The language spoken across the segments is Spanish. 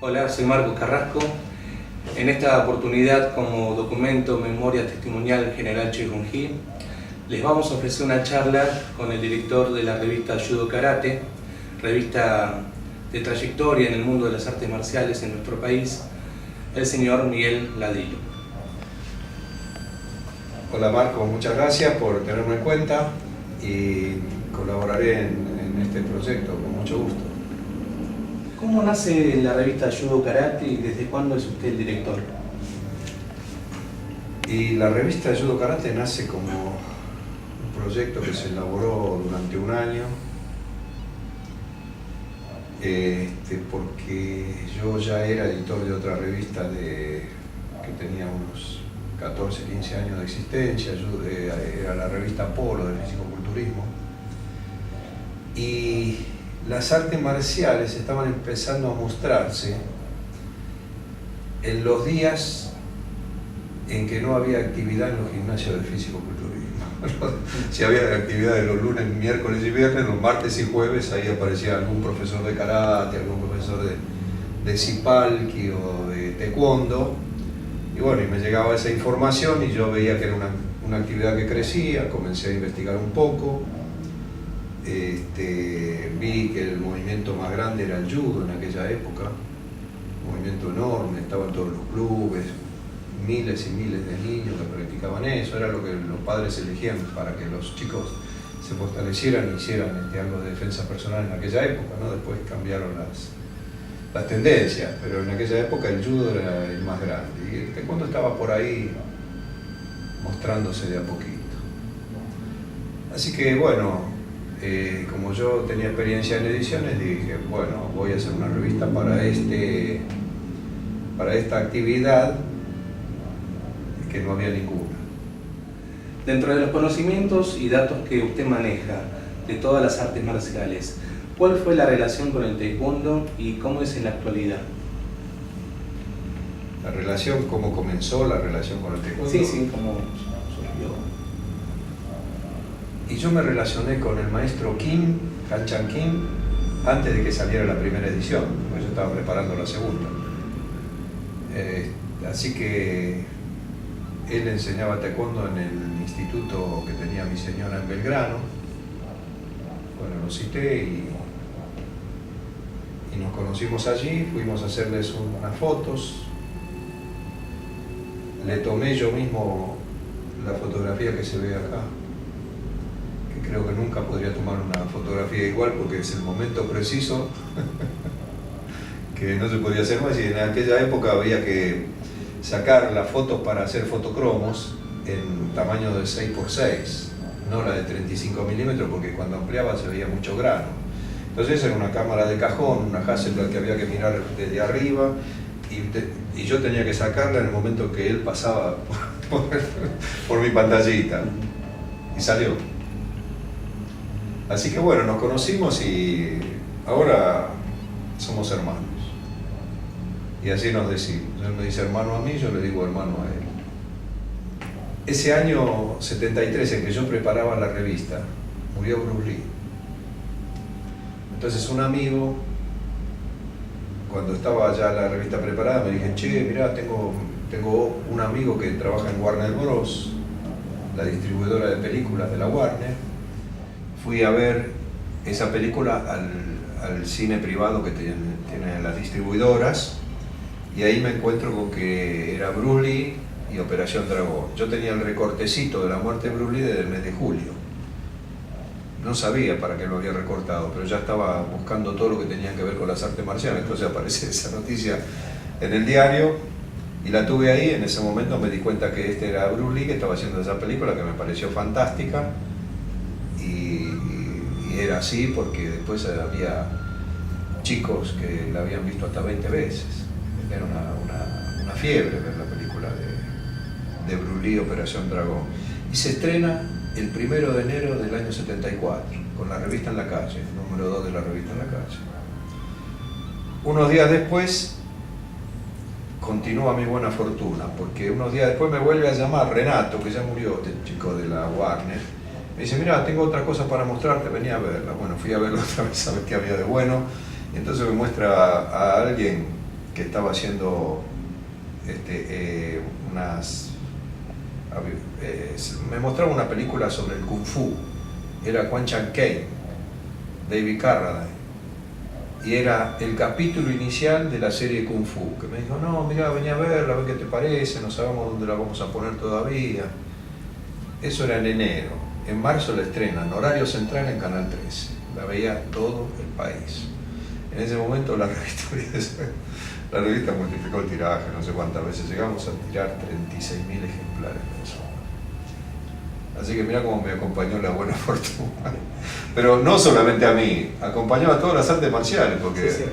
Hola, soy Marcos Carrasco. En esta oportunidad, como documento Memoria Testimonial General Chirrungí, les vamos a ofrecer una charla con el director de la revista Judo Karate, revista de trayectoria en el mundo de las artes marciales en nuestro país, el señor Miguel Ladrillo. Hola Marcos, muchas gracias por tenerme en cuenta y colaboraré en este proyecto con mucho gusto. ¿Cómo nace la revista Judo Karate y desde cuándo es usted el director? Y la revista Judo Karate nace como un proyecto que se elaboró durante un año, porque yo ya era editor de otra revista que tenía unos 14, 15 años de existencia. Era la revista Polo de fisicoculturismo, y las artes marciales estaban empezando a mostrarse en los días en que no había actividad en los gimnasios de fisicoculturismo. Si había actividades los lunes, miércoles y viernes, los martes y jueves ahí aparecía algún profesor de karate, algún profesor de sipalki o de taekwondo. Y bueno, y me llegaba esa información y yo veía que era una actividad que crecía. Comencé a investigar un poco. Vi que el movimiento más grande era el judo en aquella época, un movimiento enorme, estaban todos los clubes, miles y miles de niños que practicaban eso. Era lo que los padres elegían para que los chicos se fortalecieran y hicieran algo de defensa personal en aquella época, ¿no? Después cambiaron las tendencias, pero en aquella época el judo era el más grande y el taekwondo estaba por ahí mostrándose de a poquito. Así que bueno, como yo tenía experiencia en ediciones, dije, bueno, voy a hacer una revista para esta actividad, que no había ninguna. Dentro de los conocimientos y datos que usted maneja de todas las artes marciales, ¿cuál fue la relación con el taekwondo y cómo es en la actualidad? La relación, ¿cómo comenzó la relación con el taekwondo? Sí, cómo surgió. Y yo me relacioné con el maestro Kim, Han Chan Kim, antes de que saliera la primera edición, porque yo estaba preparando la segunda. Así que él enseñaba taekwondo en el instituto que tenía mi señora en Belgrano. Bueno, lo cité y nos conocimos allí, fuimos a hacerles unas fotos. Le tomé yo mismo la fotografía que se ve acá, que creo que nunca podría tomar una fotografía igual porque es el momento preciso que no se podía hacer más, y en aquella época había que sacar las fotos para hacer fotocromos en tamaño de 6x6, no la de 35 milímetros, porque cuando ampliaba se veía mucho grano. Entonces era una cámara de cajón, una Hasselblad que había que mirar desde arriba, y yo tenía que sacarla en el momento que él pasaba por mi pantallita, y salió. Así que bueno, nos conocimos y ahora somos hermanos. Y así nos decimos. Él me dice hermano a mí, yo le digo hermano a él. Ese año 73 en que yo preparaba la revista, murió Bruce Lee. Entonces un amigo, cuando estaba ya la revista preparada, me dije, che, mirá, tengo un amigo que trabaja en Warner Bros., la distribuidora de películas de la Warner. Fui a ver esa película al cine privado que tienen las distribuidoras, y ahí me encuentro con que era Bruce Lee y Operación Dragón. Yo tenía el recortecito de la muerte de Bruce Lee desde el mes de julio. No sabía para qué lo había recortado, pero ya estaba buscando todo lo que tenía que ver con las artes marciales. Entonces aparece esa noticia en el diario y la tuve ahí. En ese momento me di cuenta que este era Bruce Lee, que estaba haciendo esa película que me pareció fantástica, y era así porque después había chicos que la habían visto hasta 20 veces. Era una fiebre ver la película de Bruce Lee, Operación Dragón. Y se estrena el 1 de enero del año 74, con la revista En la Calle, número 2 de la revista En la Calle. Unos días después continúa mi buena fortuna, porque unos días después me vuelve a llamar Renato, que ya murió, este chico de la Warner. Me dice, mira, tengo otra cosa para mostrarte, venía a verla. Bueno, fui a verla otra vez a ver qué había de bueno. Y entonces me muestra a alguien que estaba haciendo me mostraba una película sobre el Kung Fu. Era Quan Chan Kei, David Carradine, y era el capítulo inicial de la serie Kung Fu, que me dijo, no, mira, vení a verla, a ver qué te parece, no sabemos dónde la vamos a poner todavía. Eso era en enero. En marzo la estrenan, horario central en Canal 13. La veía todo el país. En ese momento la revista multiplicó el tiraje, no sé cuántas veces, llegamos a tirar 36.000 ejemplares mensuales. Así que mira cómo me acompañó la buena fortuna. Pero no solamente a mí, acompañaba a todas las artes marciales, porque sí.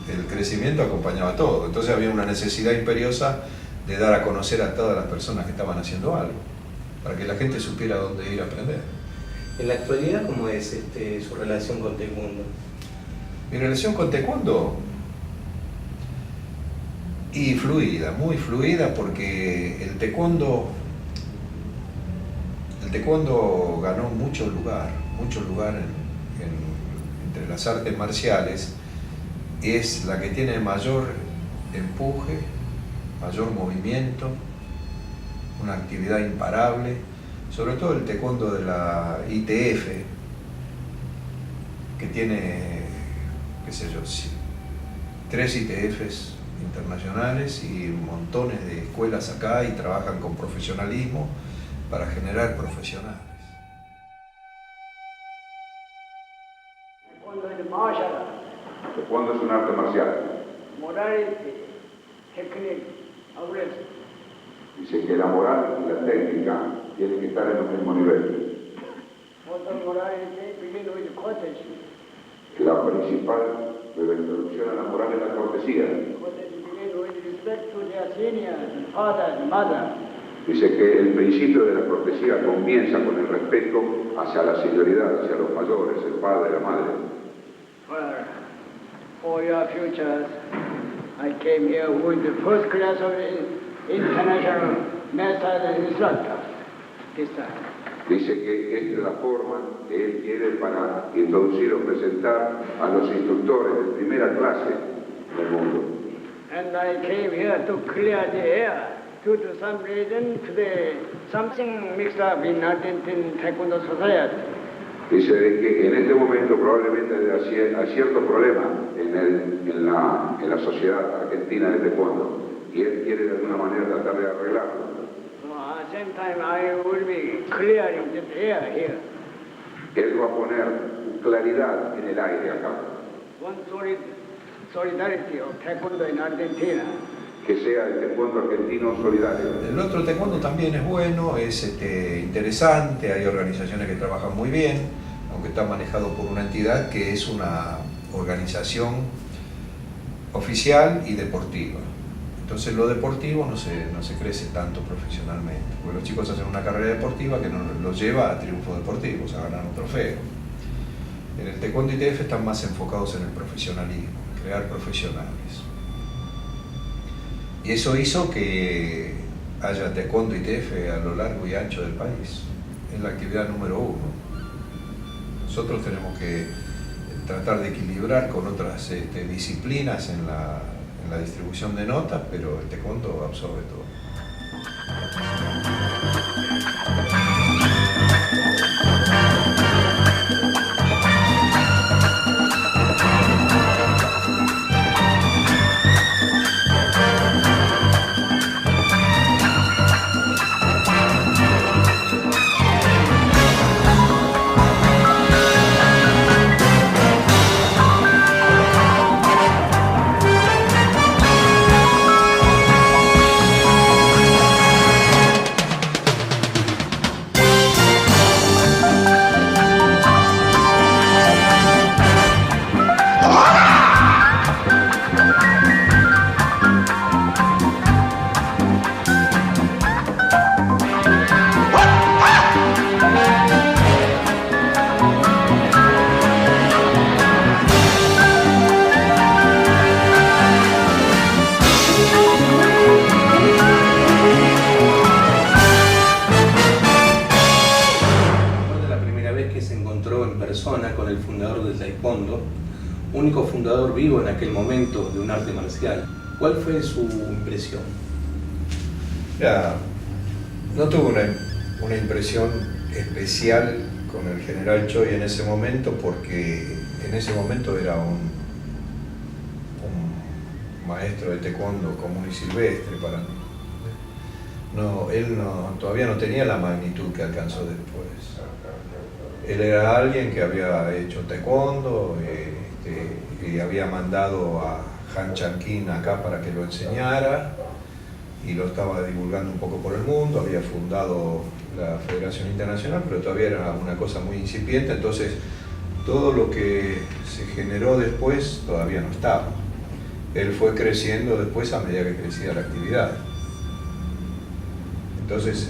El crecimiento acompañaba todo. Entonces había una necesidad imperiosa de dar a conocer a todas las personas que estaban haciendo algo, para que la gente supiera dónde ir a aprender. En la actualidad, ¿cómo es su relación con Taekwondo? Mi relación con Taekwondo, y fluida, muy fluida, porque el Taekwondo ganó mucho lugar entre las artes marciales. Es la que tiene mayor empuje, mayor movimiento, una actividad imparable, sobre todo el Taekwondo de la ITF, que tiene, qué sé yo, 3 ITFs internacionales y montones de escuelas acá, y trabajan con profesionalismo para generar profesionales. Taekwondo es un arte marcial. Dice que la moral y la técnica tienen que estar en el mismo nivel. La principal de la introducción a la moral es la cortesía. Dice que el principio de la cortesía comienza con el respeto hacia la señoridad, hacia los mayores, el padre, la madre. For your futures, I came here with the first class of international master instructor this time. Dice que esta es la forma que él quiere para introducir o presentar a los instructores de primera clase del mundo. And I came here to clear the air due to some reason, something mixed up in Argentine Taekwondo Society. Dice que en este momento probablemente hay cierto problema en la sociedad argentina de Taekwondo, y él quiere de alguna manera tratar de arreglarlo. At the same time, I will be clearing the air here. Él va a poner claridad en el aire acá. One solidarity of Taekwondo in Argentina. Que sea el Taekwondo argentino solidario. El otro Taekwondo también es bueno, es interesante, hay organizaciones que trabajan muy bien, aunque está manejado por una entidad que es una organización oficial y deportiva. Entonces lo deportivo no se crece tanto profesionalmente, porque los chicos hacen una carrera deportiva que no los lleva a triunfos deportivos, a ganar un trofeo. En el Taekwondo ITF están más enfocados en el profesionalismo, en crear profesionales. Y eso hizo que haya Taekwondo ITF a lo largo y ancho del país. Es la actividad número 1. Nosotros tenemos que tratar de equilibrar con otras disciplinas en la distribución de notas, pero el Taekwondo absorbe todo. único fundador vivo en aquel momento de un arte marcial. ¿Cuál fue su impresión? Ya, no tuve una impresión especial con el general Choi en ese momento, porque en ese momento era un maestro de taekwondo común y silvestre para mí. Él todavía no tenía la magnitud que alcanzó después. Él era alguien que había hecho taekwondo y había mandado a Han Chang-Kin acá para que lo enseñara y lo estaba divulgando un poco por el mundo. Había fundado la Federación Internacional, pero todavía era una cosa muy incipiente, entonces todo lo que se generó después todavía no estaba. Él fue creciendo después a medida que crecía la actividad. Entonces,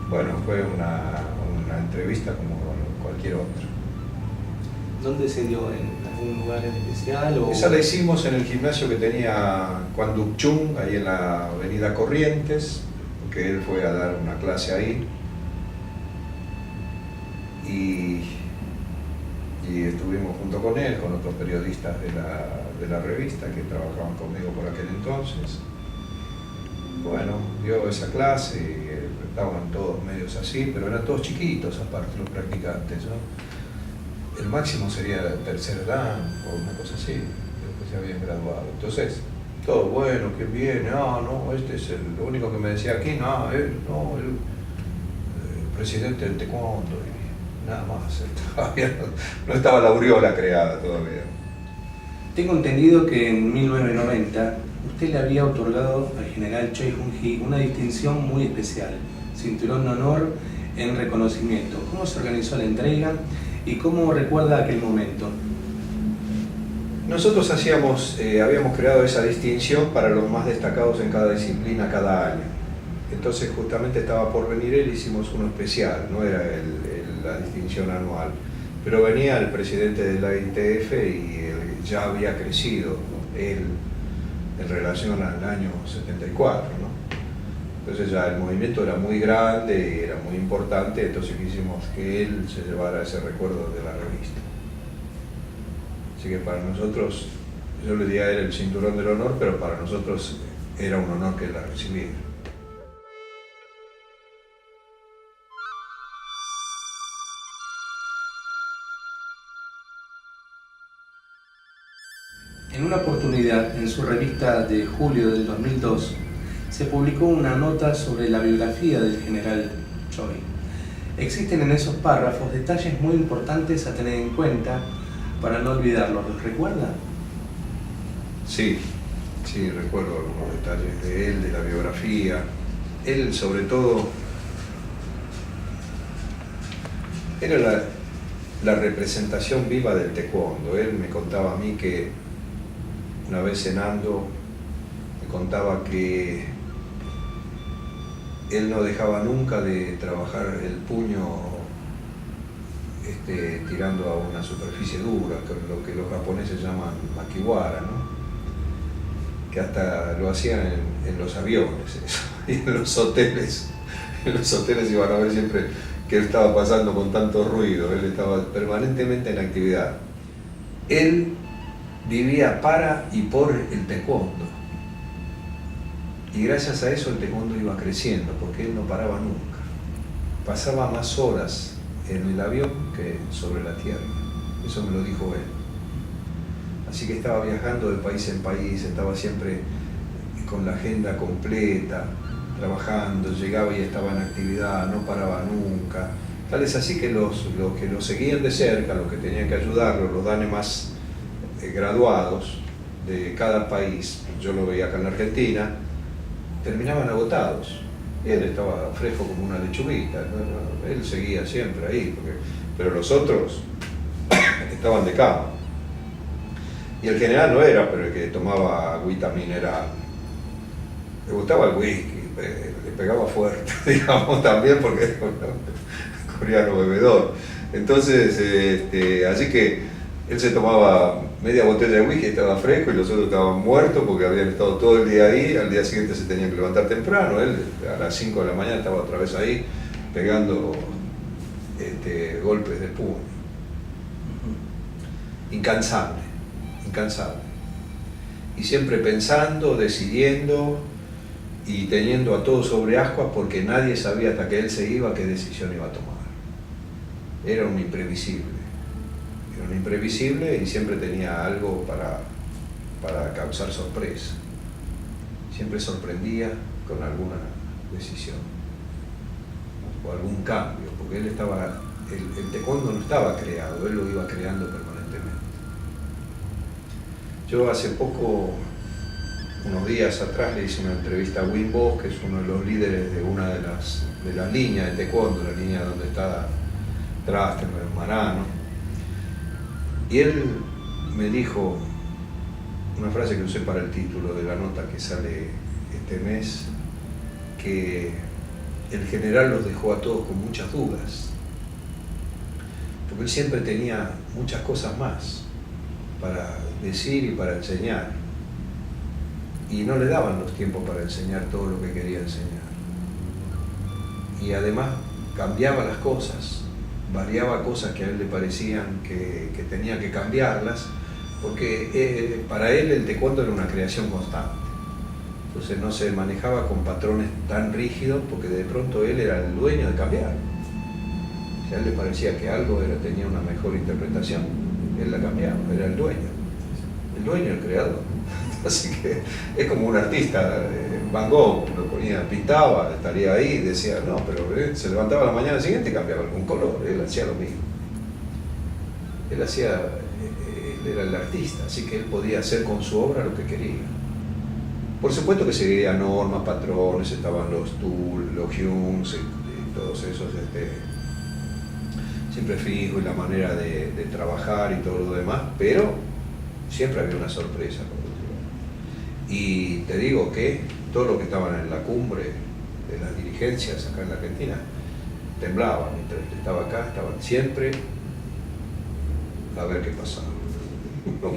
bueno, fue una entrevista como cualquier otra. ¿Dónde se dio? ¿En algún lugar en especial? O... Esa la hicimos en el gimnasio que tenía Kwan Duk Chung, ahí en la avenida Corrientes, porque él fue a dar una clase ahí. Y estuvimos junto con él, con otros periodistas de la revista que trabajaban conmigo por aquel entonces. Bueno, dio esa clase y estaban todos medios así, pero eran todos chiquitos aparte los practicantes, ¿no? El máximo sería el tercer dan o una cosa así, después se habían graduado. Entonces, todo bueno, que viene, este es lo único que me decía aquí, el presidente del taekwondo, y nada más, todavía no estaba la aureola creada todavía. Tengo entendido que en 1990 usted le había otorgado al general Choi Jung-hee una distinción muy especial, Cinturón de Honor en reconocimiento. ¿Cómo se organizó la entrega y cómo recuerda aquel momento? Nosotros habíamos creado esa distinción para los más destacados en cada disciplina cada año. Entonces justamente estaba por venir él, hicimos uno especial, no era la distinción anual, pero venía el presidente de la ITF y él ya había crecido, ¿no? Él en relación al año 74, ¿no? Entonces ya el movimiento era muy grande y era muy importante, entonces quisimos que él se llevara ese recuerdo de la revista. Así que para nosotros, yo le di a él el cinturón del honor, pero para nosotros era un honor que él la recibiera. En una oportunidad, en su revista de julio del 2002, se publicó una nota sobre la biografía del general Choi. Existen en esos párrafos detalles muy importantes a tener en cuenta para no olvidarlos. ¿Los recuerda? Sí, recuerdo algunos detalles de él, de la biografía. Él, sobre todo, era la representación viva del taekwondo. Él me contaba a mí que una vez cenando, me contaba que él no dejaba nunca de trabajar el puño tirando a una superficie dura, lo que los japoneses llaman makiwara, ¿no? Que hasta lo hacían en los aviones, eso. Y en los hoteles iban a ver siempre qué estaba pasando con tanto ruido. Él estaba permanentemente en actividad. Él vivía para y por el taekwondo. Y gracias a eso el taekwondo iba creciendo, porque él no paraba nunca. Pasaba más horas en el avión que sobre la tierra. Eso me lo dijo él. Así que estaba viajando de país en país, estaba siempre con la agenda completa, trabajando, llegaba y estaba en actividad, no paraba nunca. Tal es así que los que lo seguían de cerca, los que tenían que ayudarlo, los danes más graduados de cada país, yo lo veía acá en la Argentina, terminaban agotados. Y él estaba fresco como una lechuguita, ¿no? Él seguía siempre ahí, pero los otros estaban de cama. Y el general no era, pero el que tomaba agüita mineral. Le gustaba el whisky, le pegaba fuerte, digamos, también porque era un coreano bebedor. Entonces, así que él se tomaba media botella de whisky, estaba fresco, y los otros estaban muertos porque habían estado todo el día ahí. Al día siguiente se tenían que levantar temprano. Él a las 5 de la mañana estaba otra vez ahí pegando golpes de puño. incansable, incansable. Y siempre pensando, decidiendo y teniendo a todos sobre ascuas porque nadie sabía hasta que él se iba qué decisión iba a tomar. Era un imprevisible y siempre tenía algo para causar sorpresa. Siempre sorprendía con alguna decisión o algún cambio, porque él estaba, el taekwondo no estaba creado, él lo iba creando permanentemente. Yo hace poco, unos días atrás, le hice una entrevista a Wim Bos, que es uno de los líderes de una de las líneas de taekwondo, la línea donde está Trastenberg, Marano, y él me dijo una frase que usé para el título de la nota que sale este mes, que el general los dejó a todos con muchas dudas, porque él siempre tenía muchas cosas más para decir y para enseñar, y no le daban los tiempos para enseñar todo lo que quería enseñar. Y además cambiaba las cosas, variaba cosas que a él le parecían que tenía que cambiarlas, porque para él el taekwondo era una creación constante. Entonces no se manejaba con patrones tan rígidos, porque de pronto él era el dueño de cambiar. Si a él le parecía que algo tenía una mejor interpretación, él la cambiaba, era el dueño, el creador. Así que es como un artista, Van Gogh, lo ponía, pintaba, estaría ahí, decía, no, pero se levantaba la mañana siguiente y cambiaba algún color, él hacía lo mismo. Él era el artista, así que él podía hacer con su obra lo que quería. Por supuesto que seguía normas, patrones, estaban los Tull, los Humes, todos esos, siempre fijo, y la manera de trabajar y todo lo demás, pero siempre había una sorpresa. Y te digo que todos los que estaban en la cumbre de las dirigencias acá en la Argentina temblaban, mientras estaba acá, estaban siempre a ver qué pasaba.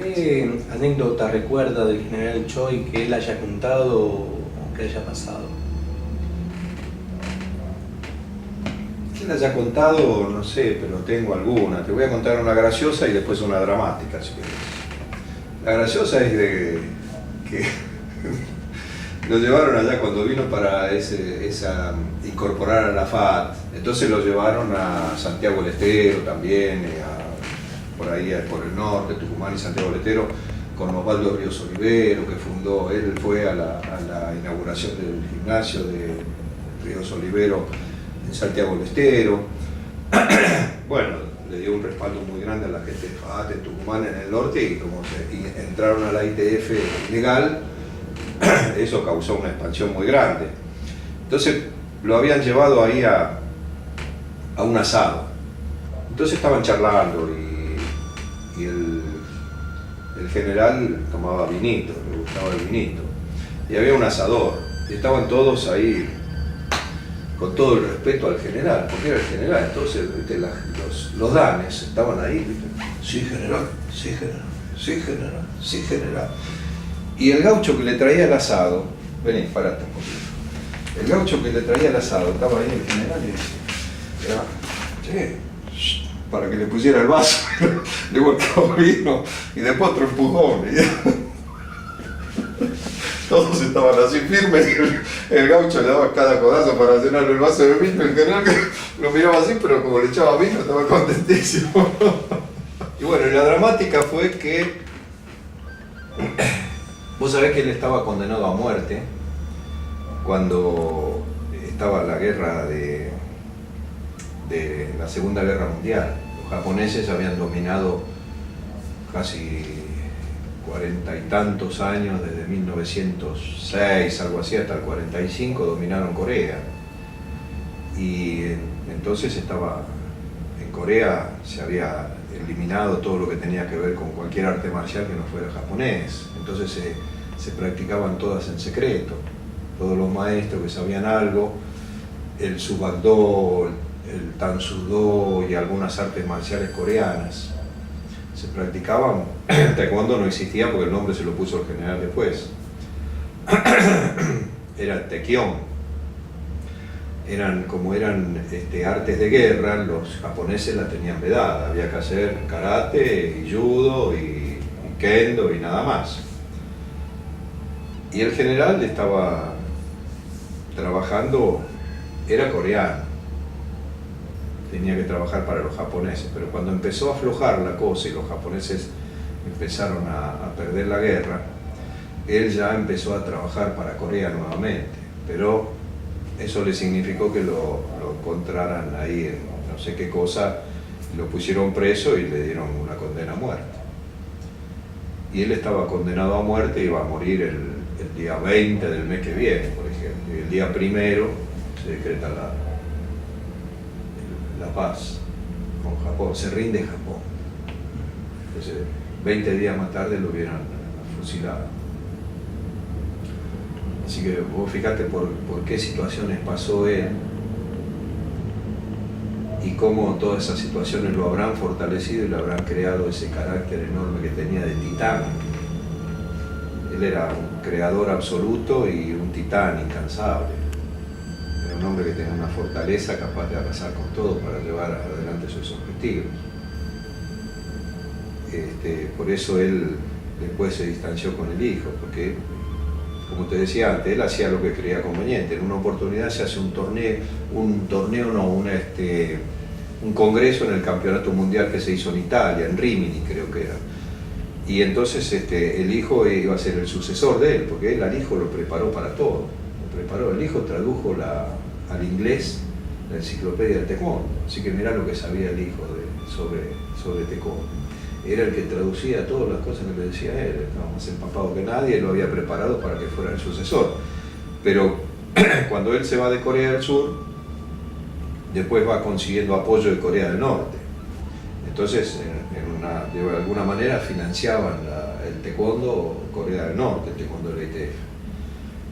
¿Qué anécdota recuerda del general Choi que él haya contado o que haya pasado? Que él haya contado, no sé, pero tengo alguna. Te voy a contar una graciosa y después una dramática, si querés. La graciosa es de que lo llevaron allá cuando vino para incorporar a la FAT. Entonces lo llevaron a Santiago del Estero también, por ahí por el norte, Tucumán y Santiago del Estero, con Osvaldo Ríos Olivero, que fundó, él fue a la inauguración del gimnasio de Ríos Olivero en Santiago del Estero. Bueno, le dio un respaldo muy grande a la gente de FAT en Tucumán, en el norte, y entraron a la ITF legal, eso causó una expansión muy grande. Entonces lo habían llevado ahí a un asado. Entonces estaban charlando y el general tomaba vinito, le gustaba el vinito, y había un asador, y estaban todos ahí con todo el respeto al general, porque era el general. Entonces, ¿viste? Los danes estaban ahí, ¿viste? Sí, general, sí, general, sí, general, sí, general. Y el gaucho que le traía el asado, vení, parate un poquito. El gaucho que le traía el asado, estaba ahí el general y decía, che, para que le pusiera el vaso, le volcaba vino y después otro empujón. Todos estaban así firmes, el gaucho le daba cada codazo para llenarle el vaso de vino, el general lo miraba así, pero como le echaba vino estaba contentísimo. Y bueno, la dramática fue que vos sabés que él estaba condenado a muerte cuando estaba la guerra de la Segunda Guerra Mundial. Los japoneses habían dominado casi 40 y tantos años, desde 1906, algo así, hasta el 45, dominaron Corea. Y entonces estaba en Corea, se había eliminado todo lo que tenía que ver con cualquier arte marcial que no fuera japonés. Entonces se practicaban todas en secreto. Todos los maestros que sabían algo, el Subakdo, el Tansudo y algunas artes marciales coreanas, se practicaban. El taekwondo no existía porque el nombre se lo puso el general después. Era Taekyon. como eran artes de guerra, los japoneses la tenían vedada, había que hacer karate y judo y kendo y nada más. Y el general estaba trabajando, era coreano, tenía que trabajar para los japoneses, pero cuando empezó a aflojar la cosa y los japoneses empezaron a perder la guerra, él ya empezó a trabajar para Corea nuevamente, pero eso le significó que lo encontraran ahí en no sé qué cosa, lo pusieron preso y le dieron una condena a muerte. Y él estaba condenado a muerte y iba a morir el día 20 del mes que viene, por ejemplo, y el día 1 se decreta la paz con Japón, se rinde Japón. Entonces, 20 días más tarde lo hubieran fusilado. Así que vos fijate por qué situaciones pasó él y cómo todas esas situaciones lo habrán fortalecido y le habrán creado ese carácter enorme que tenía de titán. Él era un creador absoluto y un titán incansable. Era un hombre que tenía una fortaleza capaz de arrasar con todo para llevar adelante sus objetivos. Por eso él después se distanció con el hijo, porque, como te decía antes, él hacía lo que creía conveniente. En una oportunidad se hace un congreso en el campeonato mundial que se hizo en Italia, en Rimini creo que era. Y entonces el hijo iba a ser el sucesor de él, porque él al hijo lo preparó para todo. Lo preparó, el hijo tradujo al inglés la enciclopedia del taekwondo. Así que mirá lo que sabía el hijo sobre taekwondo. Era el que traducía todas las cosas que le decía él, estaba más empapado que nadie, lo había preparado para que fuera el sucesor. Pero cuando él se va de Corea del Sur, después va consiguiendo apoyo de Corea del Norte. Entonces, de alguna manera financiaban el taekwondo Corea del Norte, el taekwondo del ITF.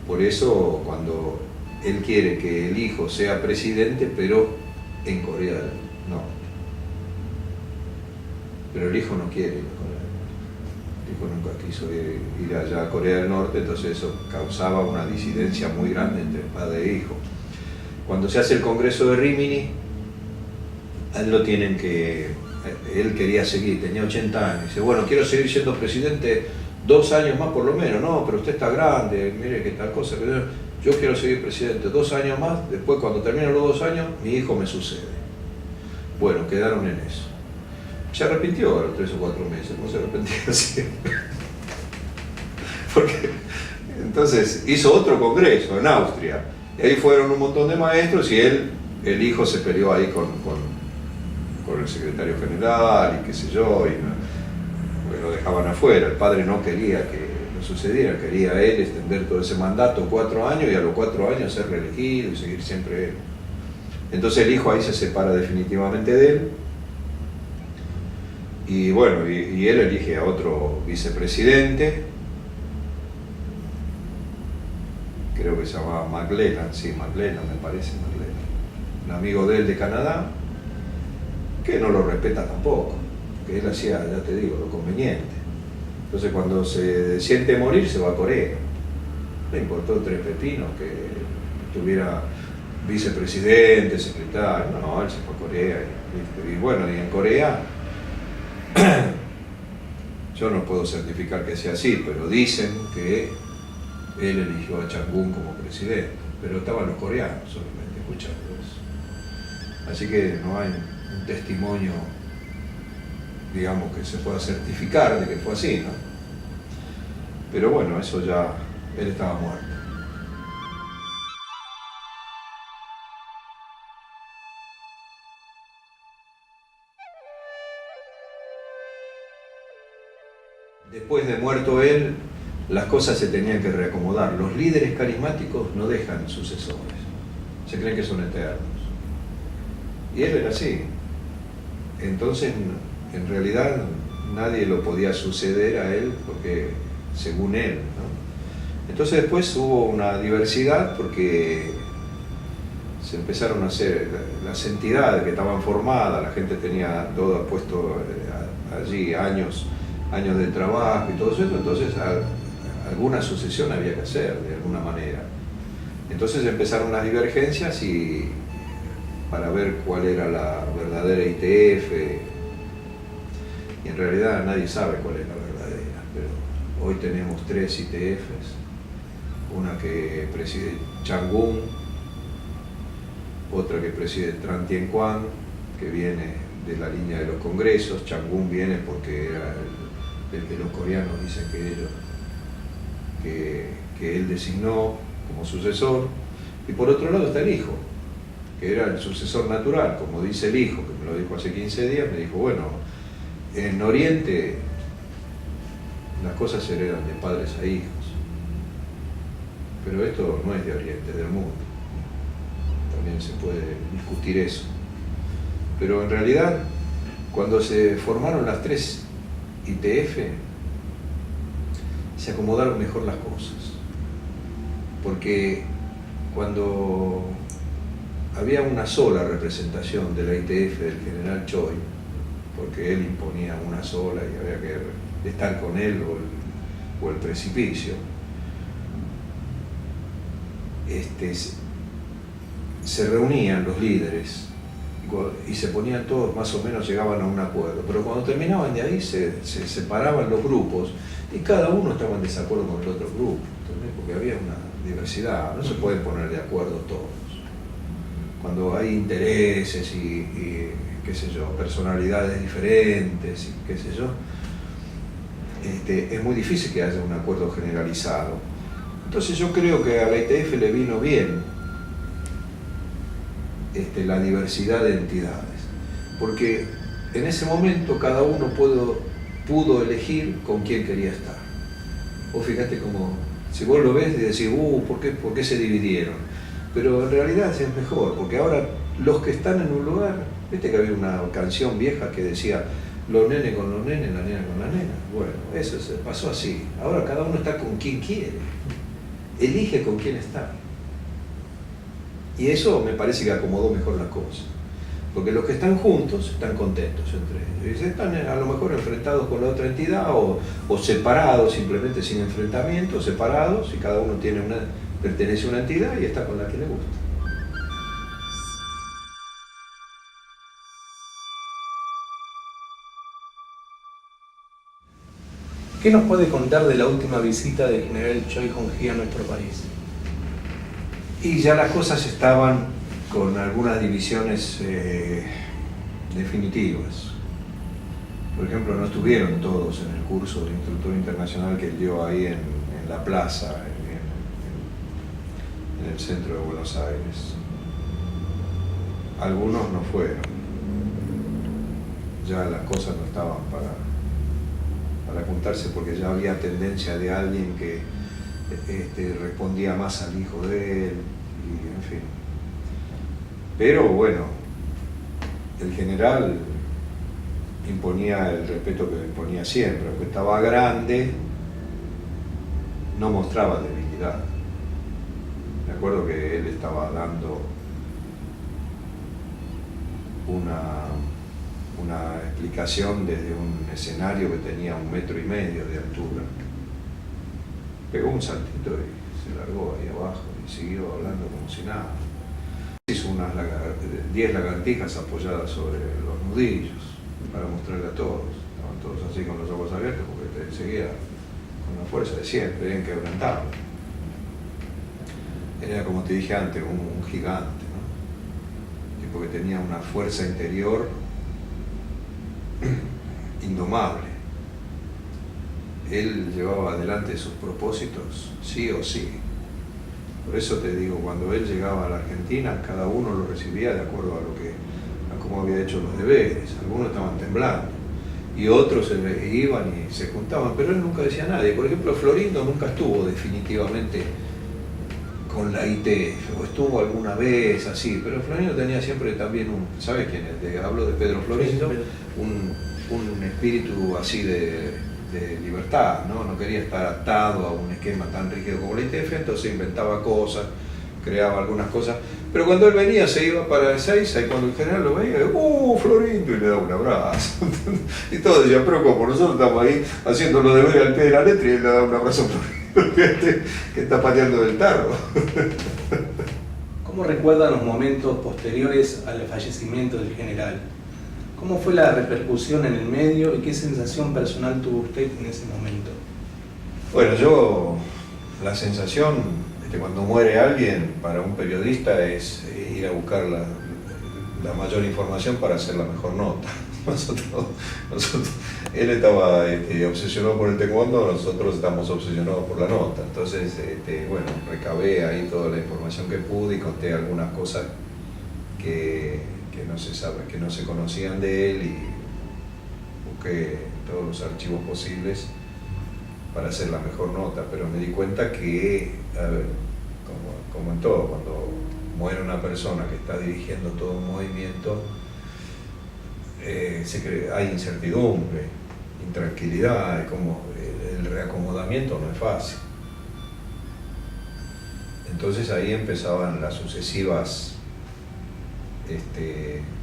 Por eso, cuando él quiere que el hijo sea presidente, pero en Corea del Norte. Pero el hijo no quiere ir a Corea del Norte. El hijo nunca quiso ir allá a Corea del Norte, entonces eso causaba una disidencia muy grande entre padre e hijo. Cuando se hace el Congreso de Rimini, a él él quería seguir, tenía 80 años, dice, bueno, quiero seguir siendo presidente 2 años más por lo menos. No, pero usted está grande, mire que tal cosa, yo quiero seguir presidente 2 años más, después cuando terminen los 2 años, mi hijo me sucede. Bueno, quedaron en eso. Se arrepintió a los 3 o 4 meses, no se arrepintió siempre. Porque entonces hizo otro congreso en Austria, y ahí fueron un montón de maestros y el hijo se peleó ahí con el secretario general y qué sé yo, y lo dejaban afuera. El padre no quería que lo sucediera, quería él extender todo ese mandato 4 años y a los 4 años ser reelegido y seguir siempre él. Entonces el hijo ahí se separa definitivamente de él. Y bueno, y él elige a otro vicepresidente, creo que se llamaba McLellan, sí, McLellan me parece, un amigo de él de Canadá, que no lo respeta tampoco, que él hacía, ya te digo, lo conveniente. Entonces cuando se siente morir se va a Corea. Le importó 3 pepinos que tuviera vicepresidente, secretario, no, él se fue a Corea. Y bueno, y en Corea, yo no puedo certificar que sea así, pero dicen que él eligió a Chang-un como presidente, pero estaban los coreanos solamente escuchando eso. Así que no hay un testimonio, digamos, que se pueda certificar de que fue así, ¿no? Pero bueno, eso ya, él estaba muerto. Después de muerto él, las cosas se tenían que reacomodar. Los líderes carismáticos no dejan sucesores, se creen que son eternos. Y él era así. Entonces, en realidad, nadie lo podía suceder a él, porque según él, ¿no? Entonces después hubo una diversidad, porque se empezaron a hacer las entidades que estaban formadas, la gente tenía todo puesto allí, años de trabajo y todo eso, entonces alguna sucesión había que hacer de alguna manera. Entonces empezaron las divergencias y para ver cuál era la verdadera ITF, y en realidad nadie sabe cuál es la verdadera, pero hoy tenemos 3 ITFs, una que preside Chang-un, otra que preside Tran Tien Quan, que viene de la línea de los congresos. Chang-un viene porque era el que los coreanos dicen que él designó como sucesor, y por otro lado está el hijo, que era el sucesor natural, como dice el hijo, que me lo dijo hace 15 días, me dijo, bueno, en Oriente las cosas se heredan de padres a hijos, pero esto no es de Oriente, es del mundo. También se puede discutir eso. Pero en realidad, cuando se formaron las 3 ITF, se acomodaron mejor las cosas. Porque cuando había una sola representación de la ITF del general Choi, porque él imponía una sola y había que estar con él o el precipicio, se reunían los líderes y se ponían todos, más o menos llegaban a un acuerdo, pero cuando terminaban de ahí se separaban los grupos y cada uno estaba en desacuerdo con el otro grupo, ¿entendés? Porque había una diversidad, no se pueden poner de acuerdo todos. Cuando hay intereses y qué sé yo, personalidades diferentes y qué sé yo, es muy difícil que haya un acuerdo generalizado. Entonces yo creo que a la ITF le vino bien la diversidad de entidades, porque en ese momento cada uno pudo elegir con quién quería estar. Vos fíjate como, si vos lo ves y decís, ¿por qué se dividieron? Pero en realidad es mejor, porque ahora los que están en un lugar, viste que había una canción vieja que decía, los nenes con los nenes, la nena con la nena. Bueno, eso se pasó así. Ahora cada uno está con quien quiere, elige con quién está. Y eso me parece que acomodó mejor las cosas. Porque los que están juntos están contentos entre ellos. Y están a lo mejor enfrentados con la otra entidad o separados, simplemente sin enfrentamiento, separados, y cada uno pertenece a una entidad y está con la que le gusta. ¿Qué nos puede contar de la última visita del general Choi Hong-hee a nuestro país? Y ya las cosas estaban con algunas divisiones definitivas. Por ejemplo, no estuvieron todos en el curso de instructor internacional que él dio ahí en la plaza, en el centro de Buenos Aires. Algunos no fueron. Ya las cosas no estaban para juntarse porque ya había tendencia de alguien que respondía más al hijo de él, y en fin. Pero bueno, el general imponía el respeto que imponía siempre, aunque estaba grande, no mostraba debilidad. Me acuerdo que él estaba dando una explicación desde un escenario que tenía 1,5 metros de altura. Pegó un saltito y se largó ahí abajo y siguió hablando como si nada. Hizo unas 10 lagartijas apoyadas sobre los nudillos para mostrarle a todos. Estaban todos así con los ojos abiertos porque seguía con la fuerza de siempre, bien quebrantado. Era, como te dije antes, un gigante, ¿no? Tipo que tenía una fuerza interior indomable. Él llevaba adelante sus propósitos, sí o sí. Por eso te digo, cuando él llegaba a la Argentina, cada uno lo recibía de acuerdo a cómo había hecho los deberes. Algunos estaban temblando y otros iban y se juntaban, pero él nunca decía nada. Por ejemplo, Florindo nunca estuvo definitivamente con la ITF, o estuvo alguna vez así, pero Florindo tenía siempre también ¿sabes quién es? Hablo de Pedro Florindo, un espíritu así de libertad, ¿no? No quería estar atado a un esquema tan rígido como la ITF, entonces inventaba cosas, creaba algunas cosas, pero cuando él venía se iba para Ezeiza y cuando el general lo veía, Florindo, y le daba un abrazo. Y todos decían, pero como nosotros estamos ahí haciendo los deberes al pie de la letra y él le daba un abrazo a Florindo. que está pateando del tarro. ¿Cómo recuerdan los momentos posteriores al fallecimiento del general? ¿Cómo fue la repercusión en el medio y qué sensación personal tuvo usted en ese momento? Bueno, la sensación cuando muere alguien para un periodista es ir a buscar la mayor información para hacer la mejor nota. Él estaba obsesionado por el taekwondo, nosotros estamos obsesionados por la nota. Entonces, bueno, recabé ahí toda la información que pude y conté algunas cosas que no se sabe, que no se conocían de él, y busqué todos los archivos posibles para hacer la mejor nota, pero me di cuenta que, a ver, como en todo, cuando muere una persona que está dirigiendo todo un movimiento, hay incertidumbre, intranquilidad, como el reacomodamiento no es fácil. Entonces ahí empezaban las sucesivas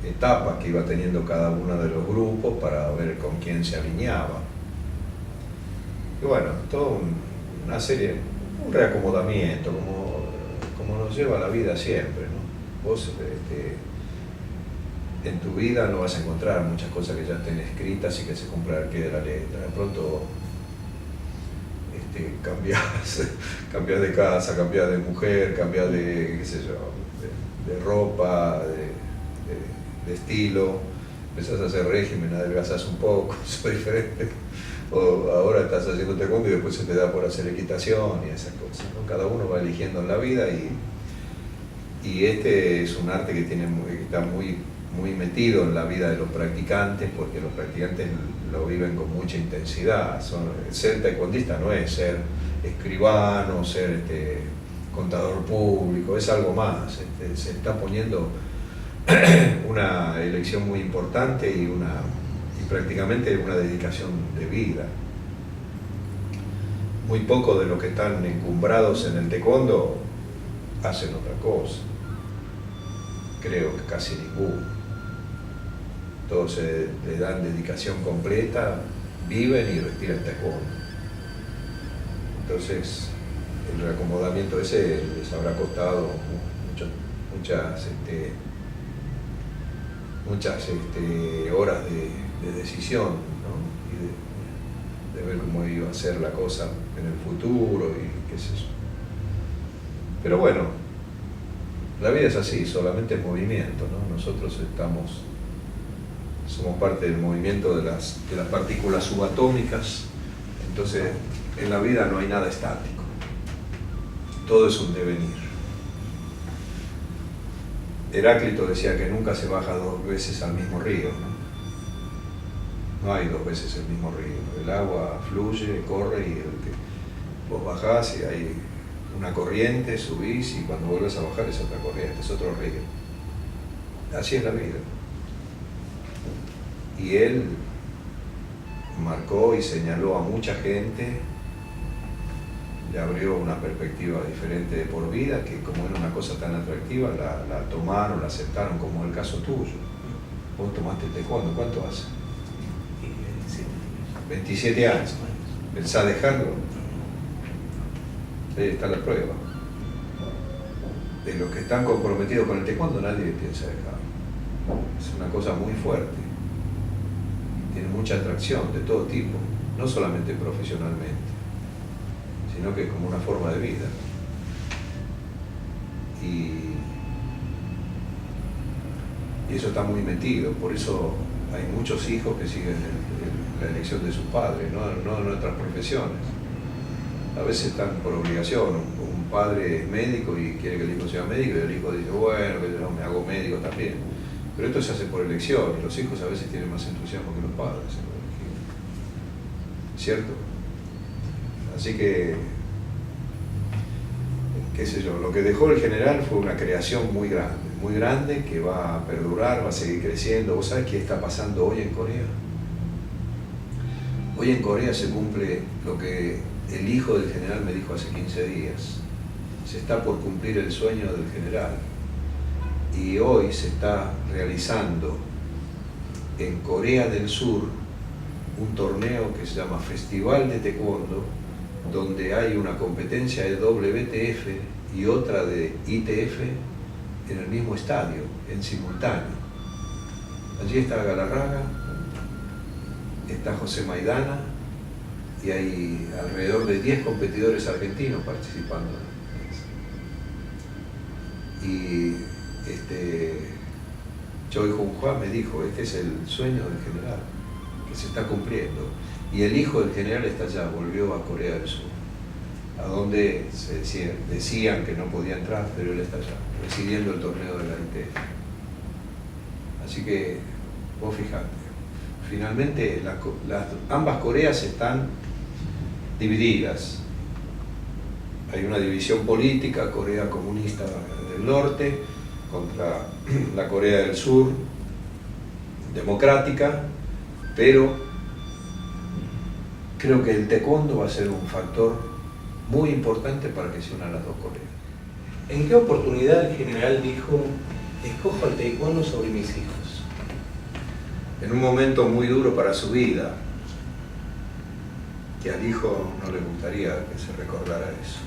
etapas que iba teniendo cada uno de los grupos para ver con quién se alineaba. Y bueno, toda una serie, un reacomodamiento, como nos lleva la vida siempre, ¿no? Vos en tu vida no vas a encontrar muchas cosas que ya estén escritas y que se cumpla al pie de la letra. De pronto cambias de casa, cambias de mujer, cambias de, qué sé yo, de ropa, de estilo, empezás a hacer régimen, adelgazás un poco, sos diferente. O ahora estás haciendo taekwondo y después se te da por hacer equitación y esas cosas, ¿no? Cada uno va eligiendo en la vida, y este es un arte que está muy metido en la vida de los practicantes, porque los practicantes lo viven con mucha intensidad. Ser taekwondista no es ser escribano, ser contador público, es algo más. Se está poniendo una elección muy importante y prácticamente una dedicación de vida. Muy pocos de los que están encumbrados en el taekwondo hacen otra cosa. Creo que casi ninguno. Todos le dan dedicación completa, viven y respiran taekwondo. Entonces, el reacomodamiento ese les habrá costado muchas horas de decisión, ¿no? Y de ver cómo iba a ser la cosa en el futuro y qué sé yo. Pero bueno, la vida es así, solamente es movimiento, ¿no? Nosotros somos parte del movimiento de las partículas subatómicas. Entonces, en la vida no hay nada estático, todo es un devenir. Heráclito decía que nunca se baja 2 veces al mismo río, ¿no? No hay 2 veces el mismo río. El agua fluye, corre, y vos bajás y hay una corriente, subís, y cuando vuelves a bajar es otra corriente, es otro río. Así es la vida. Y él marcó y señaló a mucha gente, le abrió una perspectiva diferente de por vida, que como era una cosa tan atractiva, la tomaron, la aceptaron, como el caso tuyo. Vos tomaste el taekwondo, ¿cuánto hace? 27 años. ¿Pensás dejarlo? Ahí está la prueba. De los que están comprometidos con el taekwondo, nadie piensa dejarlo. Es una cosa muy fuerte. Tiene mucha atracción de todo tipo, no solamente profesionalmente, sino que como una forma de vida. Y eso está muy metido, por eso hay muchos hijos que siguen la elección de sus padres, no en otras profesiones. A veces están por obligación. Un padre es médico y quiere que el hijo sea médico, y el hijo dice, bueno, que yo me hago médico también. Pero esto se hace por elección, y los hijos a veces tienen más entusiasmo que los padres, ¿cierto? Así que, qué sé yo, lo que dejó el general fue una creación muy grande, que va a perdurar, va a seguir creciendo. ¿Vos sabés qué está pasando hoy en Corea? Hoy en Corea se cumple lo que el hijo del general me dijo hace 15 días. Se está por cumplir el sueño del general. Y hoy se está realizando en Corea del Sur un torneo que se llama Festival de Taekwondo, donde hay una competencia de WTF y otra de ITF en el mismo estadio, en simultáneo. Allí está Galarraga, está José Maidana y hay alrededor de 10 competidores argentinos participando. Y Choi Jung-hwa me dijo, este es el sueño del general, que se está cumpliendo. Y el hijo del general está allá, volvió a Corea del Sur, a donde decían que no podía entrar, pero él está allá, presidiendo el torneo de la ITF. Así que, vos fijate, finalmente ambas Coreas están divididas. Hay una división política, Corea comunista del norte contra la Corea del Sur democrática, pero creo que el taekwondo va a ser un factor muy importante para que se unan las dos Coreas. ¿En qué oportunidad el general dijo, escojo el taekwondo sobre mis hijos? En un momento muy duro para su vida, que al hijo no le gustaría que se recordara eso,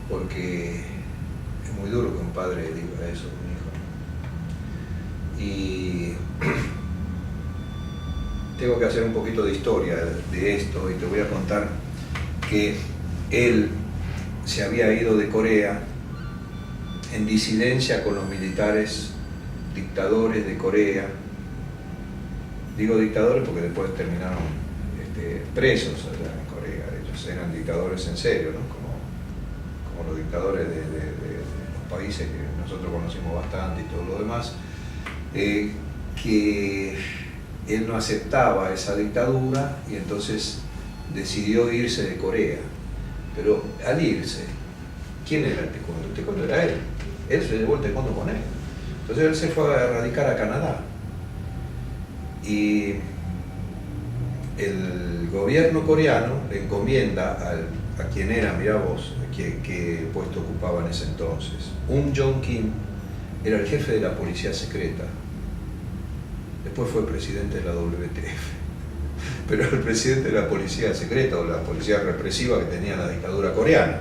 porque es muy duro que un padre diga eso a un hijo. Y tengo que hacer un poquito de historia de esto y te voy a contar que él se había ido de Corea en disidencia con los militares dictadores de Corea. Digo dictadores porque después terminaron presos allá en Corea. Ellos eran dictadores en serio, ¿no? Como los dictadores de los países que nosotros conocimos bastante y todo lo demás, que él no aceptaba esa dictadura y entonces decidió irse de Corea. Pero al irse, ¿quién era el taekwondo? El taekwondo era él. Él se llevó el taekwondo con él. Entonces él se fue a radicar a Canadá. Y el gobierno coreano le encomienda a quien era, mirá vos, qué puesto ocupaba en ese entonces. Jong Kim era el jefe de la policía secreta. Después fue presidente de la WTF. Pero el presidente de la policía secreta o la policía represiva que tenía la dictadura coreana.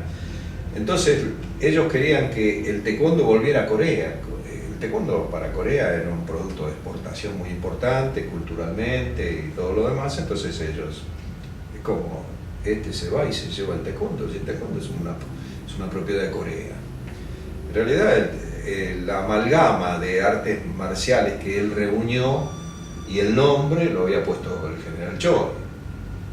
Entonces ellos querían que el taekwondo volviera a Corea. El taekwondo para Corea era un producto de exportación muy importante, culturalmente y todo lo demás. Entonces ellos, es como, se va y se lleva el taekwondo. El taekwondo es una propiedad de Corea. En realidad la amalgama de artes marciales que él reunió y el nombre lo había puesto el general Choi.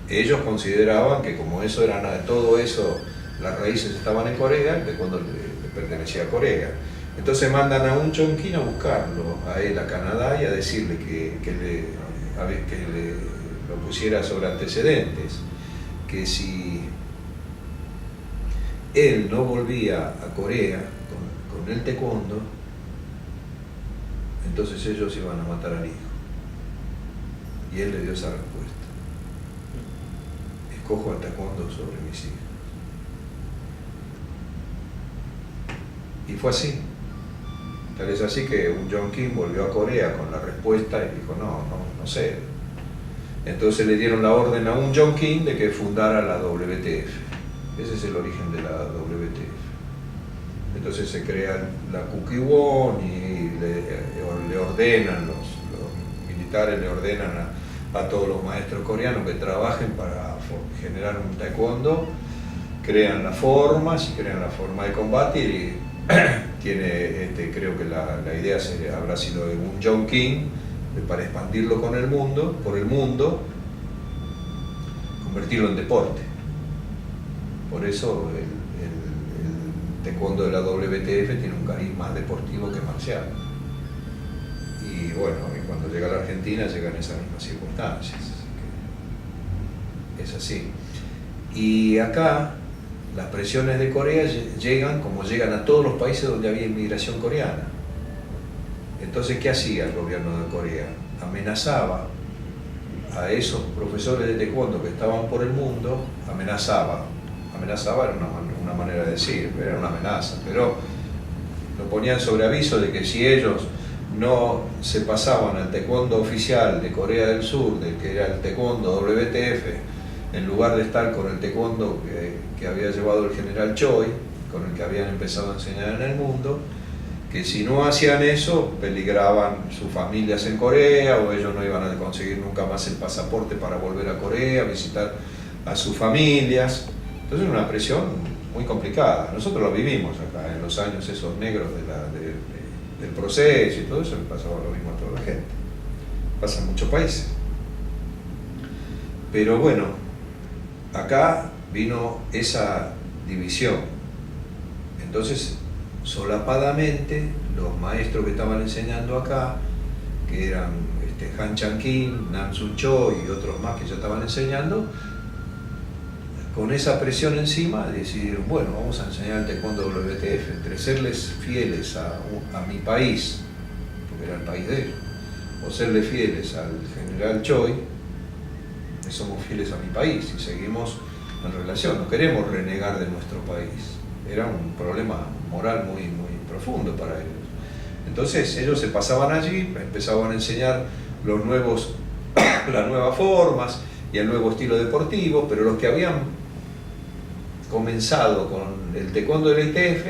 Ellos consideraban que como eso era todo eso, las raíces estaban en Corea, el taekwondo le pertenecía a Corea. Entonces mandan a Jong Kim a buscarlo, a él a Canadá, y a decirle que lo pusiera sobre antecedentes, que si él no volvía a Corea con el taekwondo, entonces ellos iban a matar al hijo. Y él le dio esa respuesta: escojo el taekwondo sobre mis hijos. Y fue así. Tal es así que Jong Kim volvió a Corea con la respuesta y dijo, no sé. Entonces le dieron la orden a Jong Kim de que fundara la WTF. Ese es el origen de la WTF. Entonces se crea la Kukkiwon y le ordenan, los militares le ordenan a todos los maestros coreanos que trabajen para generar un taekwondo, crean las formas y crean la forma de combate y tiene, creo que la idea habrá sido de Jong Kim para expandirlo por el mundo, convertirlo en deporte. Por eso el taekwondo de la WTF tiene un cariz más deportivo que marcial. Y bueno, y cuando llega a la Argentina llegan esas mismas circunstancias. Es así. Y acá las presiones de Corea llegan como llegan a todos los países donde había inmigración coreana. Entonces, ¿qué hacía el gobierno de Corea? Amenazaba a esos profesores de taekwondo que estaban por el mundo, amenazaba era una manera de decir, era una amenaza, pero lo ponían sobre aviso de que si ellos no se pasaban al taekwondo oficial de Corea del Sur, que era el taekwondo WTF, en lugar de estar con el taekwondo que había llevado el general Choi, con el que habían empezado a enseñar en el mundo, que si no hacían eso peligraban sus familias en Corea, o ellos no iban a conseguir nunca más el pasaporte para volver a Corea, visitar a sus familias. Entonces era una presión muy complicada. Nosotros lo vivimos acá en los años esos negros del proceso y todo eso, le pasaba lo mismo a toda la gente. Pasa en muchos países. Pero bueno, acá vino esa división. Entonces, solapadamente, los maestros que estaban enseñando acá, que eran Han Chang-Kim, Nam Sun Choi y otros más que ya estaban enseñando, con esa presión encima decidieron, bueno, vamos a enseñar el taekwondo WTF, entre serles fieles a mi país, porque era el país de ellos, o serles fieles al general Choi, somos fieles a mi país y seguimos en relación, no queremos renegar de nuestro país. Era un problema moral muy, muy profundo para ellos. Entonces ellos se pasaban allí, empezaban a enseñar las nuevas formas y el nuevo estilo deportivo, pero los que habían comenzado con el taekwondo del ITF,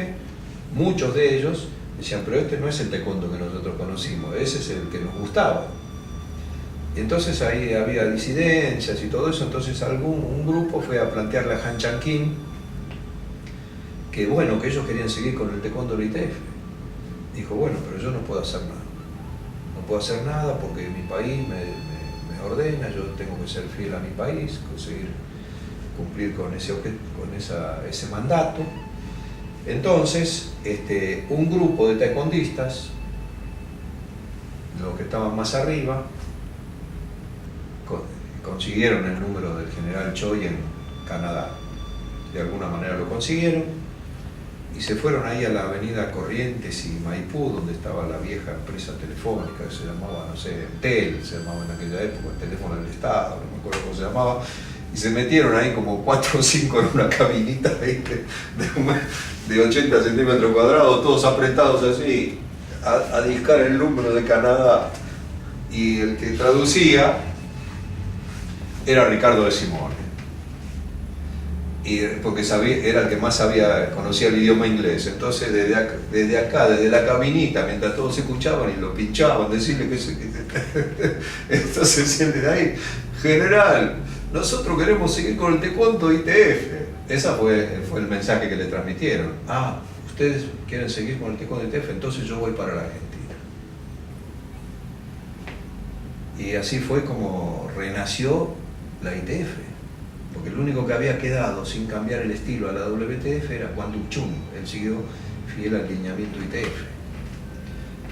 muchos de ellos decían, pero este no es el taekwondo que nosotros conocimos, ese es el que nos gustaba. Entonces ahí había disidencias y todo eso, entonces un grupo fue a plantearle a Han Chang-Kim que bueno, que ellos querían seguir con el taekwondo del ITF. Dijo, bueno, pero yo no puedo hacer nada. No puedo hacer nada porque mi país me ordena, yo tengo que ser fiel a mi país, conseguir cumplir con ese mandato. Entonces, un grupo de taekwondistas, los que estaban más arriba, consiguieron el número del general Choi en Canadá. De alguna manera lo consiguieron y se fueron ahí a la avenida Corrientes y Maipú, donde estaba la vieja empresa telefónica que se llamaba, no sé, Entel, se llamaba en aquella época, el teléfono del Estado, no me acuerdo cómo se llamaba, y se metieron ahí como 4 o 5 en una cabinita de 80 centímetros cuadrados, todos apretados así, a discar el número de Canadá. Y el que traducía era Ricardo de Simone. Porque era el que más conocía el idioma inglés. Entonces desde acá, desde la cabinita, mientras todos se escuchaban y lo pinchaban, decirle que entonces de ahí, general, nosotros queremos seguir con el taekwondo ITF. Ese fue el mensaje que le transmitieron. Ah, ustedes quieren seguir con el taekwondo ITF, entonces yo voy para la Argentina. Y así fue como renació la ITF. Porque el único que había quedado sin cambiar el estilo a la WTF era Kwang Tuk Chung. Él siguió fiel al lineamiento ITF.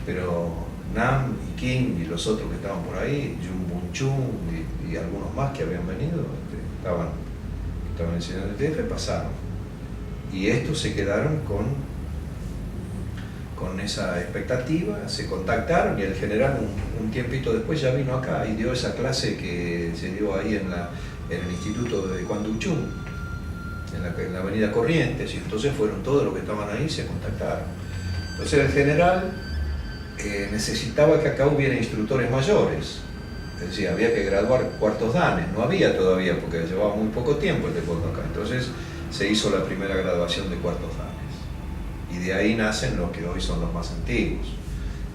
Pero Nam y Kim y los otros que estaban por ahí, Jung Bun Chung y algunos más que habían venido, estaban enseñando ITF, pasaron. Y estos se quedaron con esa expectativa, se contactaron y el general un tiempito después ya vino acá y dio esa clase que se dio ahí en el instituto de Kwang Tuk Chung, en la avenida Corrientes, y entonces fueron todos los que estaban ahí y se contactaron. Entonces el general necesitaba que acá hubiera instructores mayores, es decir, había que graduar cuartos danes, no había todavía porque llevaba muy poco tiempo el taekwondo acá, entonces se hizo la primera graduación de cuartos danes, y de ahí nacen los que hoy son los más antiguos,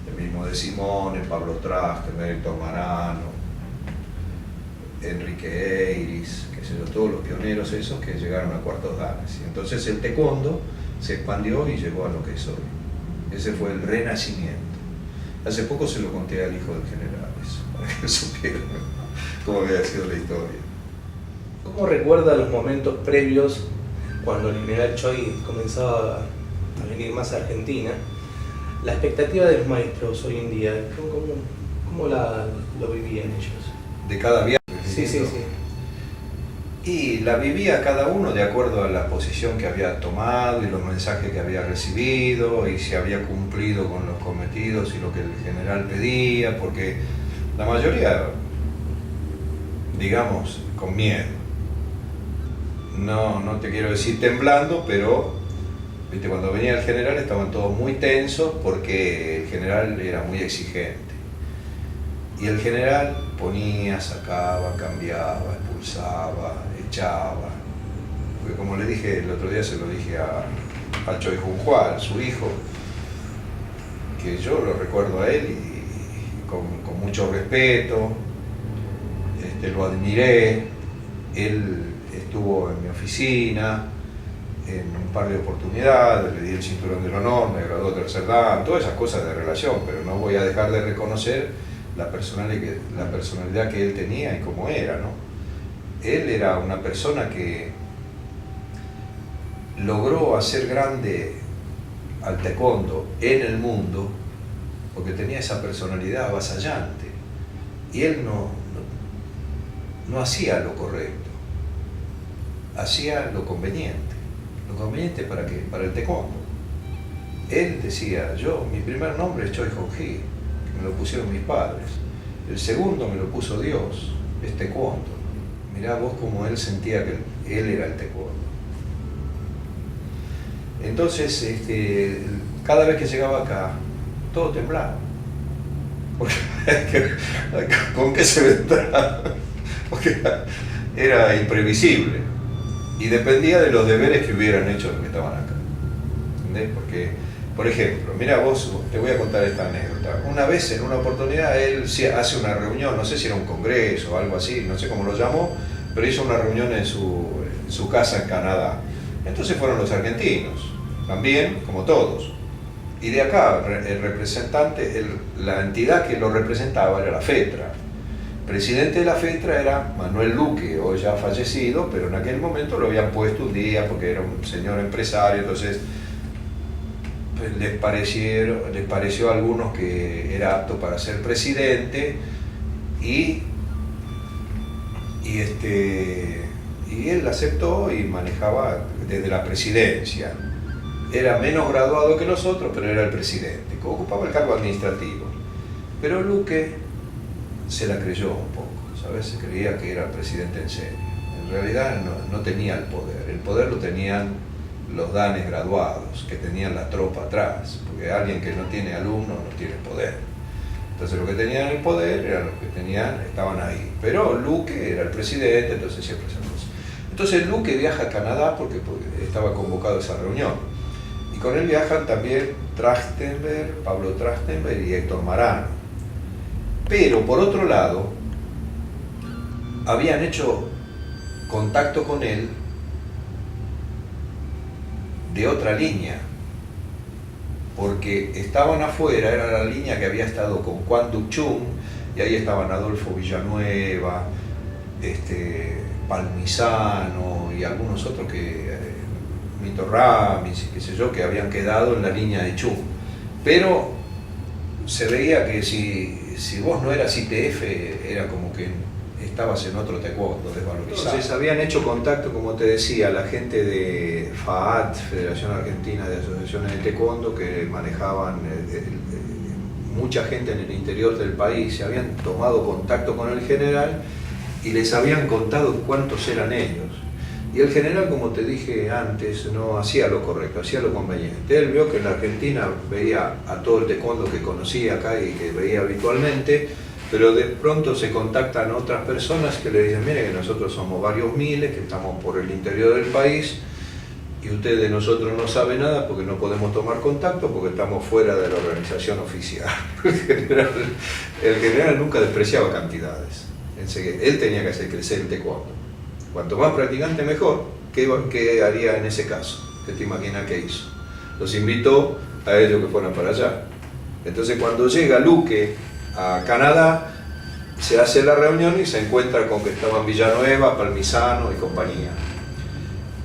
el mismo de Simone, Pablo Trasker, Héctor Marano, Enrique Eiris, qué sé yo, todos los pioneros esos que llegaron a cuartos danes. Y entonces el taekwondo se expandió y llegó a lo que es hoy. Ese fue el renacimiento. Hace poco se lo conté al hijo del general, eso, para que supieran cómo había sido la historia. ¿Cómo recuerda los momentos previos cuando el general Choi comenzaba a venir más a Argentina? La expectativa de los maestros hoy en día, ¿cómo lo vivían ellos? De cada viaje. Sí. Y la vivía cada uno de acuerdo a la posición que había tomado y los mensajes que había recibido y si había cumplido con los cometidos y lo que el general pedía, porque la mayoría, digamos, con miedo. No te quiero decir temblando, pero ¿viste? Cuando venía el general estaban todos muy tensos porque el general era muy exigente. Y el general ponía, sacaba, cambiaba, expulsaba, echaba. Porque como le dije el otro día, se lo dije a Choi Jung-hwa, su hijo, que yo lo recuerdo a él y con mucho respeto, lo admiré. Él estuvo en mi oficina en un par de oportunidades, le di el cinturón del honor, me graduó tercer dan, todas esas cosas de relación, pero no voy a dejar de reconocer la personalidad que él tenía y cómo era, ¿no? Él era una persona que logró hacer grande al taekwondo en el mundo porque tenía esa personalidad avasallante y él no hacía lo correcto, hacía lo conveniente. ¿Lo conveniente para qué? Para el taekwondo. Él decía, mi primer nombre es Choi Jung-hee, que me lo pusieron mis padres. El segundo me lo puso Dios, es taekwondo. Mirá vos cómo él sentía que él era el taekwondo. Entonces, cada vez que llegaba acá, todo temblaba. Porque, ¿con qué se vendrá? Porque era imprevisible. Y dependía de los deberes que hubieran hecho los que estaban acá. ¿Entendés? Porque, por ejemplo, mira vos, te voy a contar esta anécdota. Una vez, en una oportunidad, él hace una reunión, no sé si era un congreso o algo así, no sé cómo lo llamó, pero hizo una reunión en su casa en Canadá. Entonces fueron los argentinos, también, como todos. Y de acá, el representante, la entidad que lo representaba era la FETRA. Presidente de la FETRA era Manuel Luque, hoy ya fallecido, pero en aquel momento lo habían puesto un día porque era un señor empresario, entonces pues, les pareció a algunos que era apto para ser presidente y él aceptó y manejaba desde la presidencia. Era menos graduado que los otros, pero era el presidente, que ocupaba el cargo administrativo. Pero Luque se la creyó un poco, ¿sabes? Se creía que era presidente en serio. En realidad no tenía el poder lo tenían los danes graduados, que tenían la tropa atrás, porque alguien que no tiene alumnos no tiene poder. Entonces los que tenían el poder eran los que estaban ahí. Pero Luque era el presidente, entonces siempre esa cosa. Entonces Luque viaja a Canadá porque estaba convocado a esa reunión. Y con él viajan también Pablo Trachtenberg y Héctor Marano. Pero por otro lado, habían hecho contacto con él de otra línea, porque estaban afuera, era la línea que había estado con Kwon Duk-chung, y ahí estaban Adolfo Villanueva, Palmisano y algunos otros Mito Ramis, qué sé yo, que habían quedado en la línea de Chung. Pero se veía que si vos no eras ITF, era como que estabas en otro taekwondo desvalorizado. Entonces habían hecho contacto, como te decía, la gente de FAAT, Federación Argentina de Asociaciones de Taekwondo, que manejaban mucha gente en el interior del país, se habían tomado contacto con el general y les habían contado cuántos eran ellos. Y el general, como te dije antes, no hacía lo correcto, hacía lo conveniente. Él vio que en la Argentina veía a todo el taekwondo que conocía acá y que veía habitualmente, pero de pronto se contactan otras personas que le dicen, mire que nosotros somos varios miles, que estamos por el interior del país, y usted de nosotros no sabe nada porque no podemos tomar contacto porque estamos fuera de la organización oficial. El general nunca despreciaba cantidades. Él tenía que hacer crecer el taekwondo. Cuanto más practicante mejor. ¿Qué haría en ese caso? ¿Qué te imaginas que hizo? Los invitó a ellos que fueran para allá. Entonces cuando llega Luque a Canadá, se hace la reunión y se encuentra con que estaban Villanueva, Palmisano y compañía.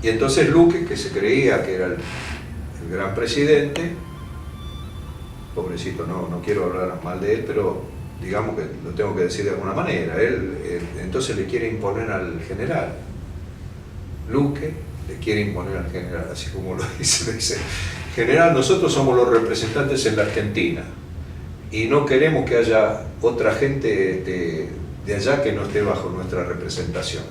Y entonces Luque, que se creía que era el gran presidente, pobrecito, no quiero hablar mal de él, pero digamos que lo tengo que decir de alguna manera, él entonces le quiere imponer al general. Luque le quiere imponer al general, así como lo dice, le dice, general, nosotros somos los representantes en la Argentina y no queremos que haya otra gente de allá que no esté bajo nuestra representación.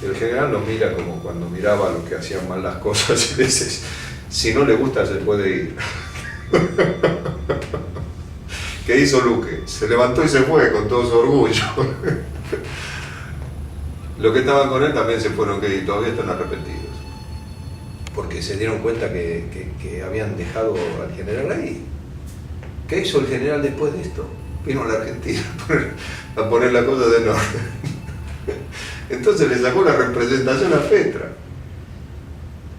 El general lo mira como cuando miraba a los que hacían mal las cosas y dice, si no le gusta se puede ir. ¿Qué hizo Luque? Se levantó y se fue con todo su orgullo. Los que estaban con él también se fueron y todavía están arrepentidos. Porque se dieron cuenta que habían dejado al general ahí. ¿Qué hizo el general después de esto? Vino a la Argentina a poner la cosa de orden. Entonces le sacó la representación a Fetra.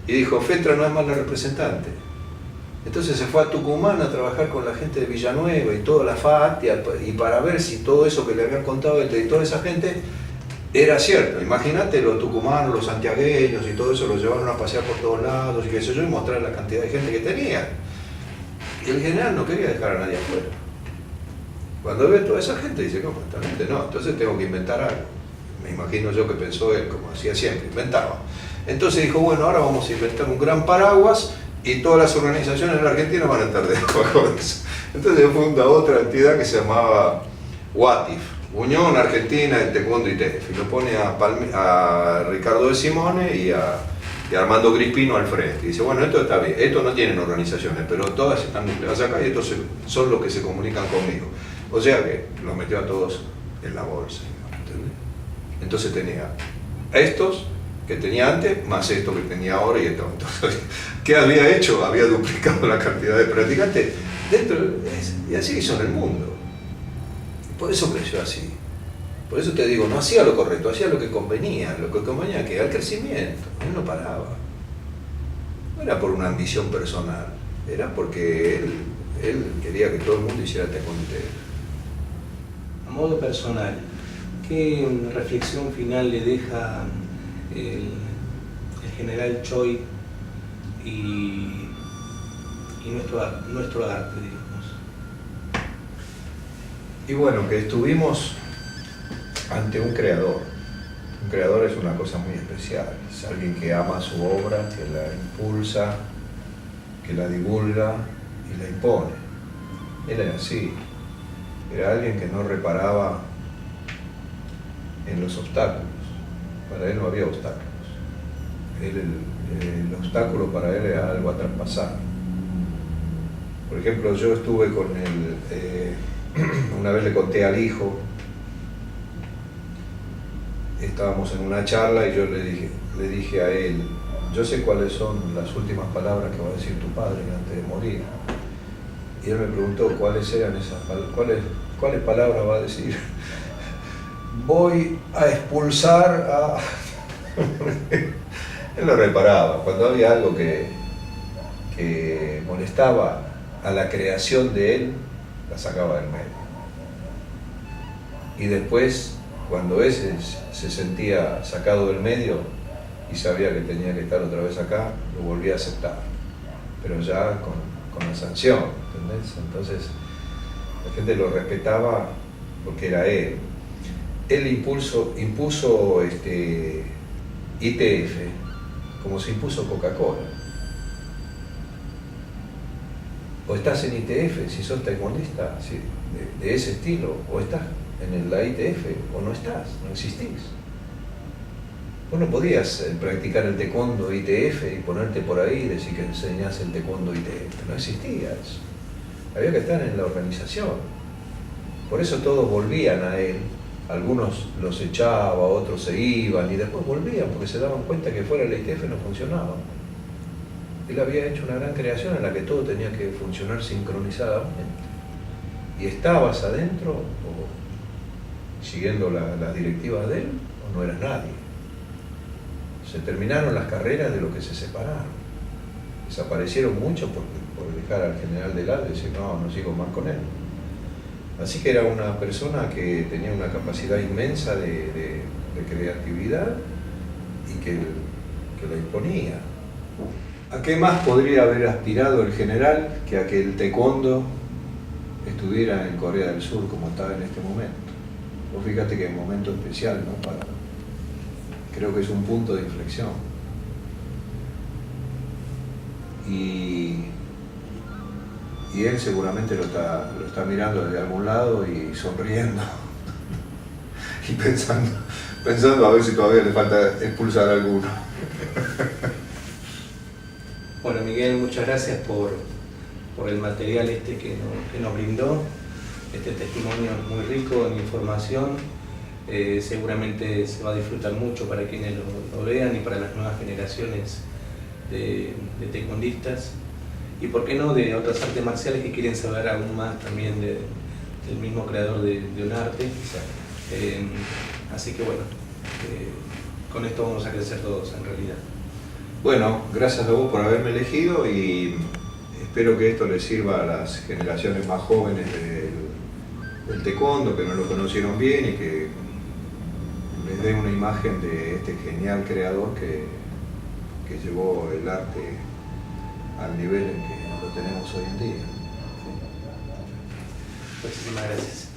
Y dijo, Fetra no es más la representante. Entonces se fue a Tucumán a trabajar con la gente de Villanueva y toda la FAT, y para ver si todo eso que le habían contado de toda esa gente era cierto. Imagínate, los tucumanos, los santiagueños y todo eso los llevaron a pasear por todos lados y qué sé yo, y mostrar la cantidad de gente que tenían. Y el general no quería dejar a nadie afuera. Cuando ve toda esa gente dice, ¿cómo? Esta gente no, entonces tengo que inventar algo. Me imagino yo que pensó él, como hacía siempre, inventaba. Entonces dijo, bueno, ahora vamos a inventar un gran paraguas y todas las organizaciones en la Argentina van a estar debajo de eso. Entonces funda otra entidad que se llamaba UATIF, Unión Argentina de Taekwondo ITF, y lo pone a Ricardo de Simone y a Armando Crispino al frente. Y dice, bueno, esto está bien, estos no tienen organizaciones, pero todas están nucleadas acá y estos son los que se comunican conmigo. O sea que los metió a todos en la bolsa. ¿Entendés? Entonces tenía a estos que tenía antes, más esto que tenía ahora y esto. Entonces, ¿qué había hecho? Había duplicado la cantidad de practicantes dentro, y así hizo en el mundo. Por eso creció así. Por eso te digo, no hacía lo correcto, hacía lo que convenía que al crecimiento. Él no paraba. No era por una ambición personal, era porque él quería que todo el mundo hiciera taekwondo. A modo personal, ¿qué reflexión final le deja el general Choi y nuestro arte, digamos? Y bueno, que estuvimos ante un creador. Un creador es una cosa muy especial, es alguien que ama su obra, que la impulsa, que la divulga y la impone. Él era así, era alguien que no reparaba en los obstáculos. Para él no había obstáculos. El obstáculo para él era algo a traspasar. Por ejemplo, yo estuve con él, una vez le conté al hijo, estábamos en una charla y yo le dije a él, yo sé cuáles son las últimas palabras que va a decir tu padre antes de morir. Y él me preguntó cuáles eran esas palabras, cuáles palabras va a decir. Voy a expulsar a... Él lo reparaba, cuando había algo que molestaba a la creación de él, la sacaba del medio. Y después, cuando ese se sentía sacado del medio y sabía que tenía que estar otra vez acá, lo volvía a aceptar, pero ya con la sanción, ¿entendés? Entonces la gente lo respetaba porque era él. Él impuso ITF como se impuso Coca-Cola. O estás en ITF si sos taekwondista de ese estilo, o estás en la ITF o no estás, no existís. Vos no podías practicar el taekwondo ITF y ponerte por ahí y decir que enseñás el taekwondo ITF, no existía eso. Había que estar en la organización. Por eso todos volvían a él, algunos los echaba, otros se iban y después volvían porque se daban cuenta que fuera la ITF no funcionaba. Él había hecho una gran creación en la que todo tenía que funcionar sincronizadamente. Y estabas adentro o siguiendo las directivas de él o no eras nadie. Se terminaron las carreras de los que se separaron. Desaparecieron muchos por dejar al general de lado y decir no sigo más con él. Así que era una persona que tenía una capacidad inmensa de creatividad y que la imponía. ¿A qué más podría haber aspirado el general que a que el taekwondo estuviera en Corea del Sur como estaba en este momento? Vos fíjate que es un momento especial, ¿no? Creo que es un punto de inflexión. Y él seguramente lo está mirando desde algún lado y sonriendo y pensando a ver si todavía le falta expulsar a alguno. Bueno, Miguel, muchas gracias por el material que nos brindó. Este testimonio es muy rico en información, seguramente se va a disfrutar mucho para quienes lo vean y para las nuevas generaciones de taekwondistas y por qué no de otras artes marciales que quieren saber aún más también del mismo creador de un arte. Así que bueno, con esto vamos a crecer todos en realidad. Bueno, gracias a vos por haberme elegido y espero que esto les sirva a las generaciones más jóvenes del taekwondo, que no lo conocieron bien y que les dé una imagen de este genial creador que llevó el arte al nivel en que lo tenemos hoy en día. Muchísimas gracias.